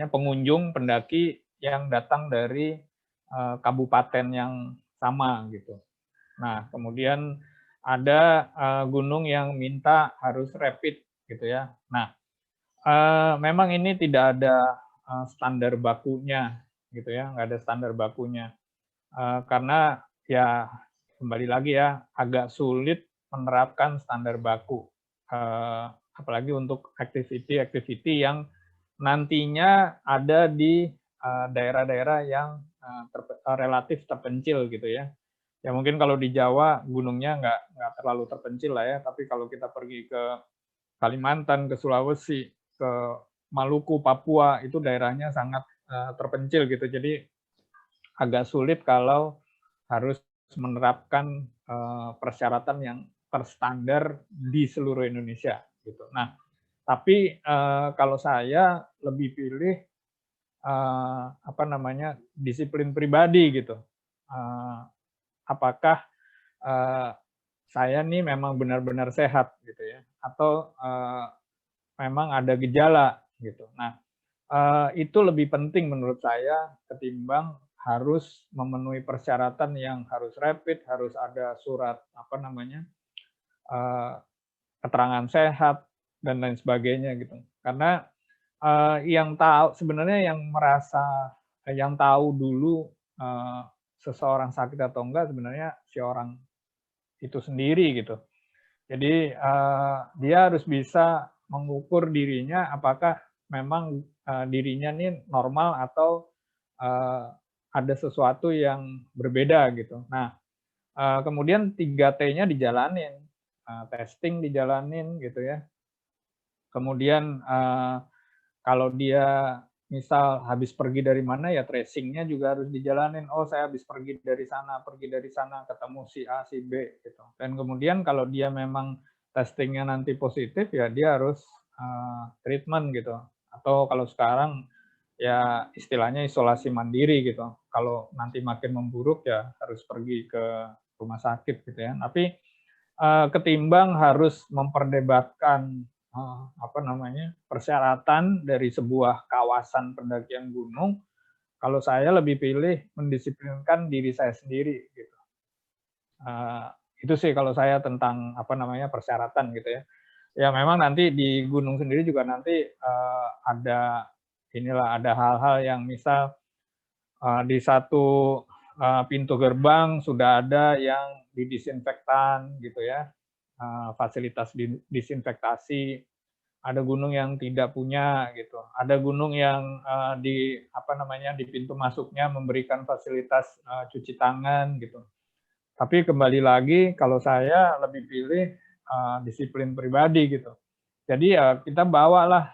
pengunjung pendaki yang datang dari kabupaten yang sama gitu. Nah, kemudian ada gunung yang minta harus rapid gitu ya. Nah, memang ini tidak ada standar bakunya gitu ya, nggak ada standar bakunya. Karena ya kembali lagi ya, agak sulit menerapkan standar baku. Apalagi untuk activity yang nantinya ada di daerah-daerah yang relatif terpencil gitu ya. Ya mungkin kalau di Jawa gunungnya nggak terlalu terpencil lah ya, tapi kalau kita pergi ke Kalimantan, ke Sulawesi, ke Maluku, Papua, itu daerahnya sangat terpencil gitu. Jadi agak sulit kalau harus menerapkan persyaratan yang terstandar di seluruh Indonesia gitu. Nah, tapi kalau saya lebih pilih disiplin pribadi gitu. Apakah saya nih memang benar-benar sehat gitu ya, atau memang ada gejala gitu. Nah, itu lebih penting menurut saya ketimbang harus memenuhi persyaratan yang harus rapid, harus ada surat keterangan sehat dan lain sebagainya gitu. Karena yang tahu dulu seseorang sakit atau enggak sebenarnya si orang itu sendiri gitu. Jadi dia harus bisa mengukur dirinya apakah memang dirinya ini normal atau ada sesuatu yang berbeda gitu. Nah, kemudian 3T-nya dijalanin, testing dijalanin gitu ya. Kemudian kalau dia misal habis pergi dari mana ya tracing-nya juga harus dijalanin. Oh, saya habis pergi dari sana, ketemu si A, si B gitu. Dan kemudian kalau dia memang testingnya nanti positif ya dia harus treatment gitu. Atau kalau sekarang ya istilahnya isolasi mandiri gitu. Kalau nanti makin memburuk ya harus pergi ke rumah sakit gitu ya. Tapi ketimbang harus memperdebatkan persyaratan dari sebuah kawasan pendakian gunung, kalau saya lebih pilih mendisiplinkan diri saya sendiri gitu. Itu sih kalau saya tentang persyaratan gitu ya. Ya memang nanti di gunung sendiri juga nanti ada hal-hal yang misal di satu pintu gerbang sudah ada yang didisinfektan gitu ya, fasilitas disinfektasi. Ada gunung yang tidak punya gitu. Ada gunung yang di pintu masuknya memberikan fasilitas cuci tangan gitu. Tapi kembali lagi kalau saya lebih pilih disiplin pribadi gitu. Jadi ya kita bawalah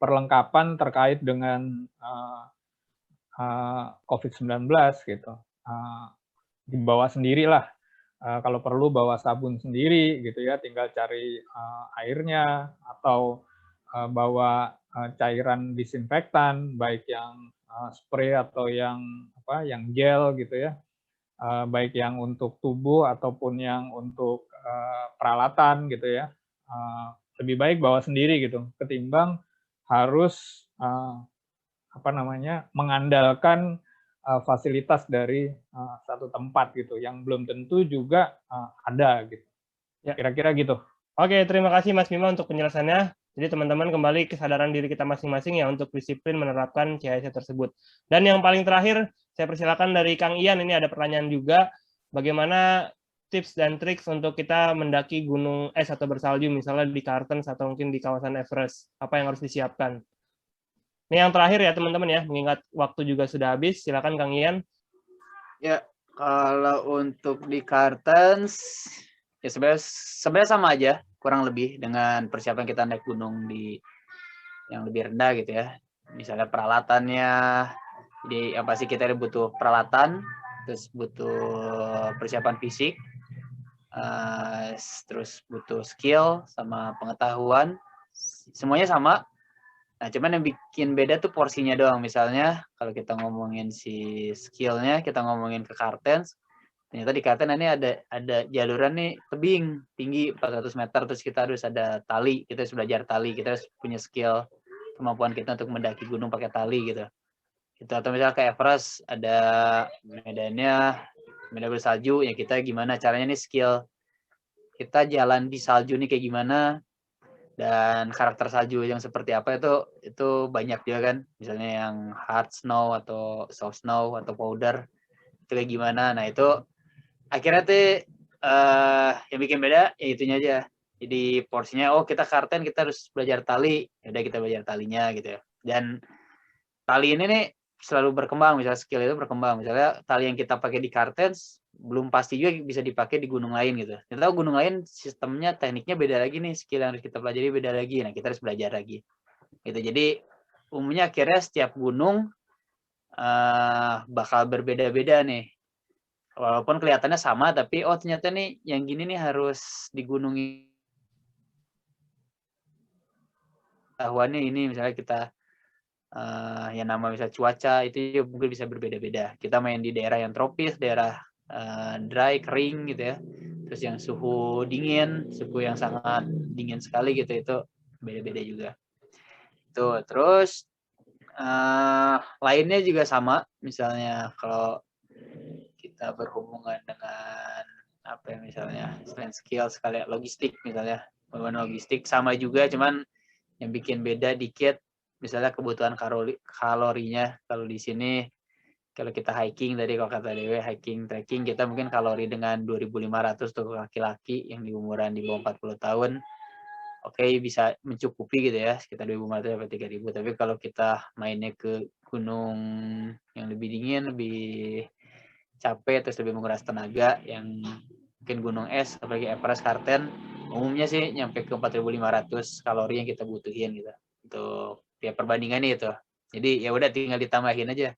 perlengkapan terkait dengan COVID-19 gitu. Dibawa sendirilah. Kalau perlu bawa sabun sendiri gitu ya, tinggal cari airnya atau bawa cairan disinfektan baik yang spray atau yang gel gitu ya. Baik yang untuk tubuh ataupun yang untuk peralatan gitu ya. Lebih baik bawa sendiri gitu ketimbang harus mengandalkan fasilitas dari satu tempat gitu yang belum tentu juga ada gitu. Ya. Kira-kira gitu. Oke, terima kasih Mas Bima untuk penjelasannya. Jadi teman-teman kembali kesadaran diri kita masing-masing ya untuk disiplin menerapkan CHSE tersebut. Dan yang paling terakhir, saya persilakan dari Kang Ian, ini ada pertanyaan juga. Bagaimana tips dan trik untuk kita mendaki gunung es atau bersalju, misalnya di Kartens atau mungkin di kawasan Everest? Apa yang harus disiapkan? Ini yang terakhir ya teman-teman ya, mengingat waktu juga sudah habis. Silakan Kang Ian. Ya, kalau untuk di Kartens, ya sebenarnya sama aja, kurang lebih dengan persiapan kita naik gunung di yang lebih rendah gitu ya. Misalnya peralatannya, jadi yang pasti kita butuh peralatan, terus butuh persiapan fisik, terus butuh skill sama pengetahuan, semuanya sama. Nah, cuman yang bikin beda tuh porsinya doang. Misalnya kalau kita ngomongin si skillnya, kita ngomongin ke Kartens, ternyata di Kartens ini ada jaluran nih tebing tinggi 400 meter, terus kita harus ada tali, kita harus belajar tali, kita harus punya skill kemampuan kita untuk mendaki gunung pakai tali gitu. Itu atau misalnya ke Everest ada medan bersalju, ya kita gimana caranya nih skill kita jalan di salju nih kayak gimana, dan karakter salju yang seperti apa itu banyak juga kan, misalnya yang hard snow atau soft snow atau powder itu kayak gimana. Nah itu akhirnya tuh yang bikin beda ya itunya aja. Jadi porsinya kita Kartens kita harus belajar tali, ya udah kita belajar talinya gitu ya. Dan tali ini nih selalu berkembang, misalnya skill itu berkembang. Misalnya tali yang kita pakai di Kartens belum pasti juga bisa dipakai di gunung lain gitu. Kita tahu gunung lain sistemnya, tekniknya beda lagi nih, skill yang harus kita pelajari beda lagi. Nah, kita harus belajar lagi. Gitu. Jadi umumnya akhirnya setiap gunung bakal berbeda-beda nih. Walaupun kelihatannya sama, tapi ternyata nih yang gini nih harus di gunung ini. Tahuannya ini misalnya kita yang nama misalnya cuaca itu mungkin bisa berbeda-beda. Kita main di daerah yang tropis, daerah dry, kering gitu ya. Terus yang suhu dingin, suhu yang sangat dingin sekali gitu, itu beda-beda juga. Tuh, terus lainnya juga sama. Misalnya kalau kita berhubungan dengan apa ya, misalnya selain skill sekali logistik, misalnya logistik sama juga, cuman yang bikin beda dikit misalnya kebutuhan kalorinya. Kalau di sini kalau kita hiking tadi, kalau kata Dewe hiking trekking, kita mungkin kalori dengan 2.500 untuk laki-laki yang di umuran di bawah 40 tahun bisa mencukupi gitu ya, sekitar 2.500 sampai 3.000. Tapi kalau kita mainnya ke gunung yang lebih dingin, lebih capek, terus lebih menguras tenaga, yang mungkin gunung es apalagi Everest, Kartens, umumnya sih nyampe ke 4.500 kalori yang kita butuhin gitu. Untuk ya perbandingannya itu. Jadi ya udah tinggal ditambahin aja.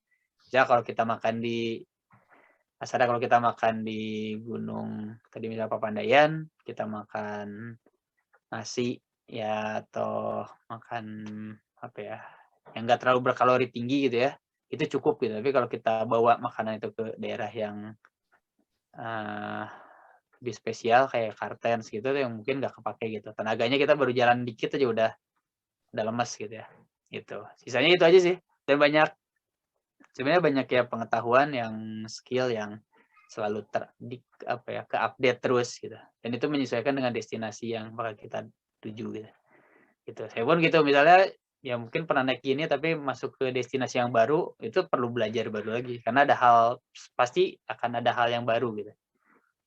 Ya kalau kita makan di kalau kita makan di gunung tadi misalnya Papandayan, kita makan nasi ya atau makan apa ya, yang nggak terlalu berkalori tinggi gitu ya, itu cukup gitu. Tapi kalau kita bawa makanan itu ke daerah yang lebih spesial kayak Kartens gitu yang mungkin nggak kepake gitu. Tenaganya kita baru jalan dikit aja udah lemes gitu ya. Gitu. Sisanya itu aja sih. Dan sebenarnya banyak ya pengetahuan yang skill yang selalu ke-update terus gitu. Dan itu menyesuaikan dengan destinasi yang bakal kita tuju gitu. Gitu. Saya pun gitu misalnya ya mungkin pernah naik gini tapi masuk ke destinasi yang baru itu perlu belajar baru lagi karena pasti akan ada hal yang baru gitu.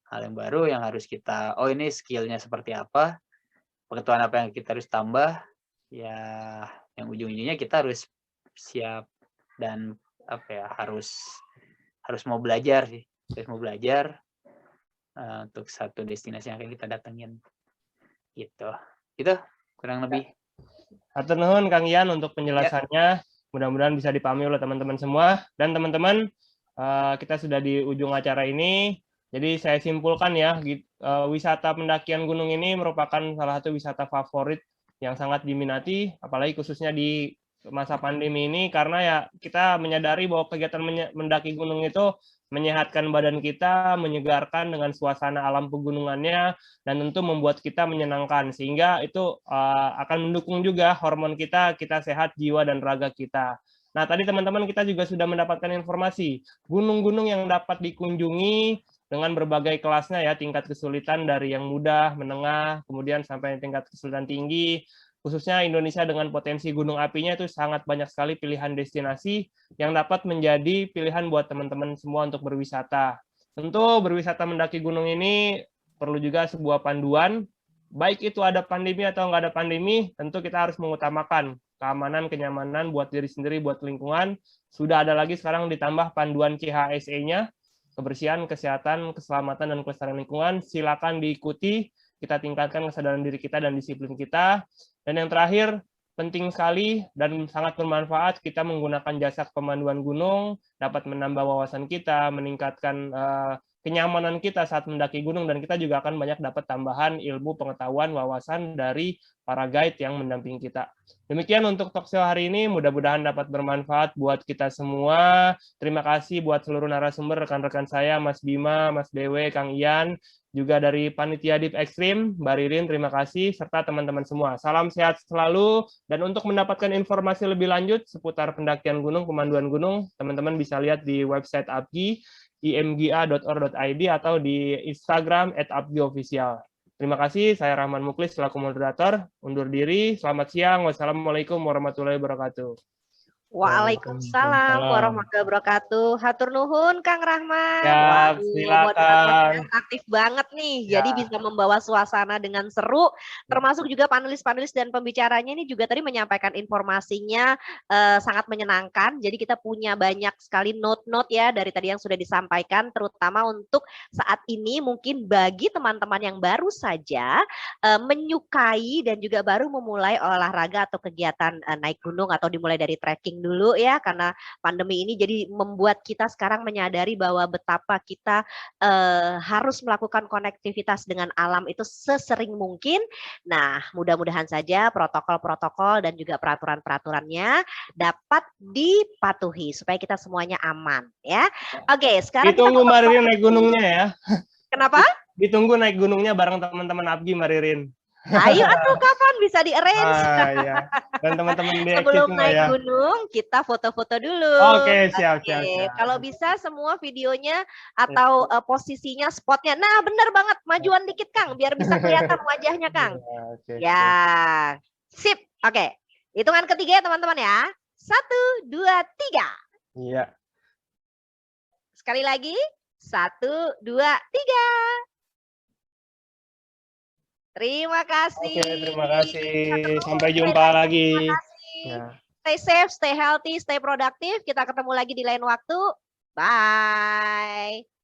Hal yang baru yang harus kita ini skill-nya seperti apa, pengetahuan apa yang kita harus tambah, ya yang ujung-ujungnya kita harus siap dan harus mau belajar sih, harus mau belajar untuk satu destinasi yang akan kita datengin gitu kurang lebih. Hatur nuhun Kang Ian untuk penjelasannya. Mudah-mudahan bisa dipahami oleh teman-teman semua. Dan teman-teman, kita sudah di ujung acara ini. Jadi saya simpulkan ya, wisata pendakian gunung ini merupakan salah satu wisata favorit yang sangat diminati, apalagi khususnya di masa pandemi ini, karena ya kita menyadari bahwa kegiatan mendaki gunung itu menyehatkan badan kita, menyegarkan dengan suasana alam pegunungannya, dan tentu membuat kita menyenangkan, sehingga itu akan mendukung juga hormon kita sehat jiwa dan raga kita. Nah, tadi teman-teman kita juga sudah mendapatkan informasi, gunung-gunung yang dapat dikunjungi dengan berbagai kelasnya ya, tingkat kesulitan dari yang mudah, menengah, kemudian sampai tingkat kesulitan tinggi. Khususnya Indonesia dengan potensi gunung apinya itu sangat banyak sekali pilihan destinasi yang dapat menjadi pilihan buat teman-teman semua untuk berwisata. Tentu berwisata mendaki gunung ini perlu juga sebuah panduan, baik itu ada pandemi atau nggak ada pandemi, tentu kita harus mengutamakan keamanan, kenyamanan buat diri sendiri, buat lingkungan. Sudah ada lagi sekarang ditambah panduan CHSE-nya, kebersihan, kesehatan, keselamatan, dan kelestarian lingkungan. Silakan diikuti, kita tingkatkan kesadaran diri kita dan disiplin kita. Dan yang terakhir, penting sekali dan sangat bermanfaat kita menggunakan jasa pemanduan gunung, dapat menambah wawasan kita, meningkatkan kenyamanan kita saat mendaki gunung, dan kita juga akan banyak dapat tambahan ilmu, pengetahuan, wawasan dari para guide yang mendampingi kita. Demikian untuk talk show hari ini, mudah-mudahan dapat bermanfaat buat kita semua. Terima kasih buat seluruh narasumber, rekan-rekan saya, Mas Bima, Mas Dewe, Kang Ian, juga dari Panitia Deep Extreme, Mbak Ririn, terima kasih, serta teman-teman semua. Salam sehat selalu, dan untuk mendapatkan informasi lebih lanjut seputar pendakian gunung, pemanduan gunung, teman-teman bisa lihat di website APGI, imga.or.id, atau di Instagram @apgiofficial. Terima kasih, saya Rahman Muklis selaku moderator. Undur diri, selamat siang, wassalamualaikum warahmatullahi wabarakatuh. Waalaikumsalam warahmatullahi wabarakatuh. Hatur nuhun Kang Rahman. Ya, Waduh, silakan. aktif banget nih. Ya. Jadi bisa membawa suasana dengan seru. Termasuk juga panelis-panelis dan pembicaranya ini juga tadi menyampaikan informasinya sangat menyenangkan. Jadi kita punya banyak sekali note-note ya dari tadi yang sudah disampaikan, terutama untuk saat ini mungkin bagi teman-teman yang baru saja menyukai dan juga baru memulai olahraga atau kegiatan naik gunung atau dimulai dari trekking dulu ya, karena pandemi ini jadi membuat kita sekarang menyadari bahwa betapa kita harus melakukan konektivitas dengan alam itu sesering mungkin. Nah, mudah-mudahan saja protokol-protokol dan juga peraturan-peraturannya dapat dipatuhi supaya kita semuanya aman ya. Oke, sekarang ditunggu Mbak Ririn naik gunungnya ya. Kenapa? Ditunggu naik gunungnya bareng teman-teman APGI, Mbak Ririn. Ayo atuh kapan bisa di-arrange. Ya. Dan teman-teman di sebelum naik ya. gunung kita foto-foto dulu. Oke, siap. Kalau bisa semua videonya atau posisinya, spotnya. Nah, bener banget, majuan dikit Kang biar bisa kelihatan wajahnya Kang. Ya, sip. Oke. Hitungan ketiga ya teman-teman ya. 1, 2, 3. Iya. Sekali lagi. 1, 2, 3. Terima kasih. Oke, terima kasih. Sampai jumpa lagi. Terima kasih. Ya. Stay safe, stay healthy, stay productive. Kita ketemu lagi di lain waktu. Bye.